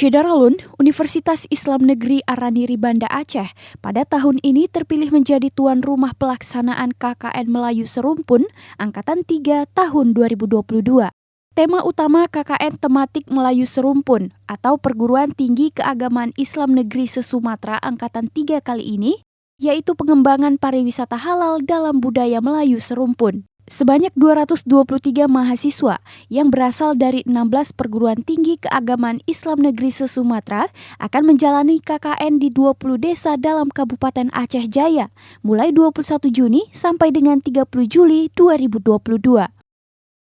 Syederalun, Universitas Islam Negeri Araniri Banda Aceh, pada tahun ini terpilih menjadi tuan rumah pelaksanaan KKN Melayu Serumpun Angkatan 3 tahun 2022. Tema utama KKN tematik Melayu Serumpun atau Perguruan Tinggi Keagamaan Islam Negeri se-Sumatera Angkatan 3 kali ini, yaitu pengembangan pariwisata halal dalam budaya Melayu Serumpun. Sebanyak 223 mahasiswa yang berasal dari 16 perguruan tinggi keagamaan Islam Negeri se-Sumatera akan menjalani KKN di 20 desa dalam Kabupaten Aceh Jaya mulai 21 Juni sampai dengan 30 Juli 2022.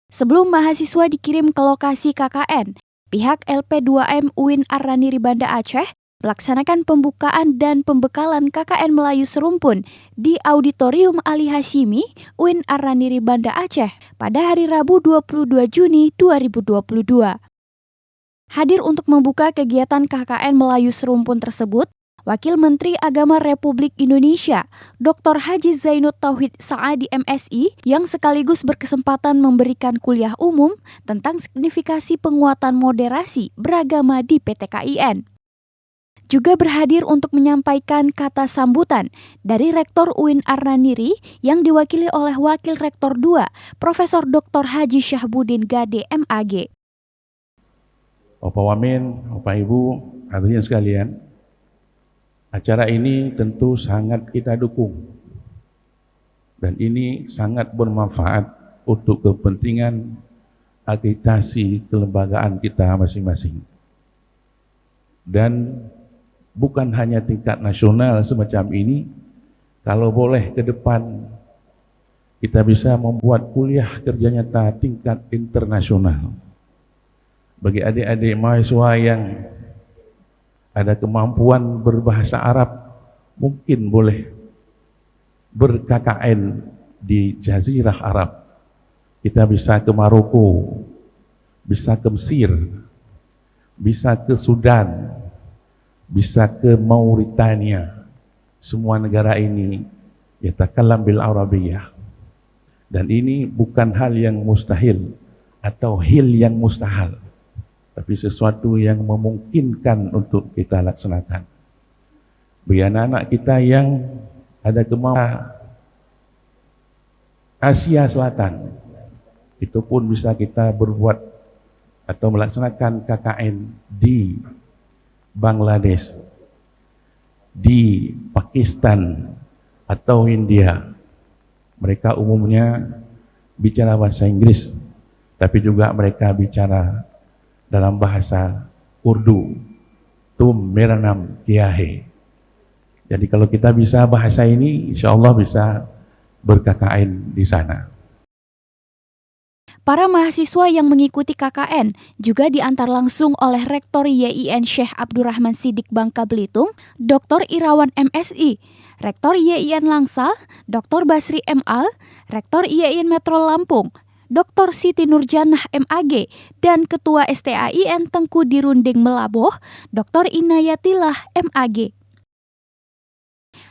Sebelum mahasiswa dikirim ke lokasi KKN, pihak LP2M UIN Araniri Banda Aceh melaksanakan pembukaan dan pembekalan KKN Melayu Serumpun di Auditorium Ali Hashimi UIN Araniri Banda Aceh pada hari Rabu 22 Juni 2022. Hadir untuk membuka kegiatan KKN Melayu Serumpun tersebut, Wakil Menteri Agama Republik Indonesia, Dr. Haji Zainud Tauhid Saadi MSI, yang sekaligus berkesempatan memberikan kuliah umum tentang signifikasi penguatan moderasi beragama di PTKIN. Juga berhadir untuk menyampaikan kata sambutan dari Rektor UIN Araniri yang diwakili oleh Wakil Rektor 2, Profesor Dr. Haji Syahbudin Gade MAG. Bapak Wamen, Bapak Ibu, hadirin sekalian, acara ini tentu sangat kita dukung dan ini sangat bermanfaat untuk kepentingan akreditasi kelembagaan kita masing-masing. Dan bukan hanya tingkat nasional semacam ini, kalau boleh ke depan kita bisa membuat kuliah kerja nyata tingkat internasional. Bagi adik-adik mahasiswa yang ada kemampuan berbahasa Arab, mungkin boleh ber-KKN di Jazirah Arab. Kita bisa ke Maroko, bisa ke Mesir, bisa ke Sudan, bisa ke Mauritania. Semua negara ini yatakallam bil Arabiyah. Dan ini bukan hal yang mustahil atau hil yang mustahil, tapi sesuatu yang memungkinkan untuk kita laksanakan. Bagi anak-anak kita yang ada kemampuan Asia Selatan, itu pun bisa kita berbuat atau melaksanakan KKN di Bangladesh, di Pakistan atau India. Mereka umumnya bicara bahasa Inggris, tapi juga mereka bicara dalam bahasa Urdu. Tum meranam kiahe. Jadi kalau kita bisa bahasa ini, insya Allah bisa ber-KKN di sana. Para mahasiswa yang mengikuti KKN juga diantar langsung oleh Rektor YIN Syekh Abdurrahman Siddiq Bangka Belitung, Dr. Irawan MSI, Rektor YIN Langsa, Dr. Basri MA, Rektor YIN Metro Lampung, Dr. Siti Nurjanah MAG, dan Ketua STAIN Tengku Dirunding Melaboh, Dr. Inayatillah MAG.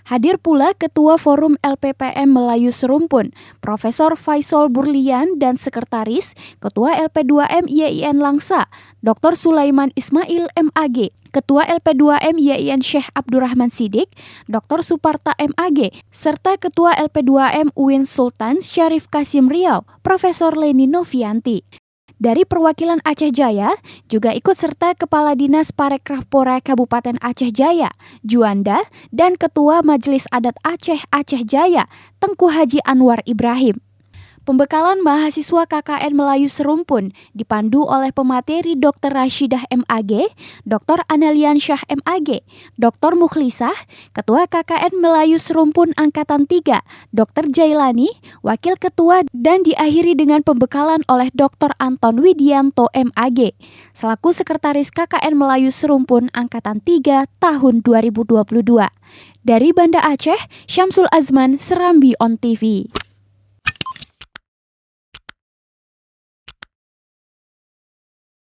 Hadir pula Ketua Forum LPPM Melayu Serumpun, Profesor Faisal Burlian, dan Sekretaris Ketua LP2M YIN Langsa, Dr. Sulaiman Ismail MAG, Ketua LP2M YIN Syekh Abdurrahman Siddiq, Dr. Suparta MAG, serta Ketua LP2M UIN Sultan Syarif Kasim Riau, Profesor Leni Novianti. Dari perwakilan Aceh Jaya, juga ikut serta Kepala Dinas Parekraf-Pora Kabupaten Aceh Jaya, Juanda, dan Ketua Majelis Adat Aceh Aceh Jaya, Tengku Haji Anwar Ibrahim. Pembekalan mahasiswa KKN Melayu Serumpun dipandu oleh pemateri Dr. Rashidah MAG, Dr. Anelian Syah MAG, Dr. Mukhlisah, Ketua KKN Melayu Serumpun Angkatan 3, Dr. Jailani, Wakil Ketua, dan diakhiri dengan pembekalan oleh Dr. Anton Widianto MAG, selaku Sekretaris KKN Melayu Serumpun Angkatan 3 tahun 2022. Dari Banda Aceh, Syamsul Azman, Serambi On TV.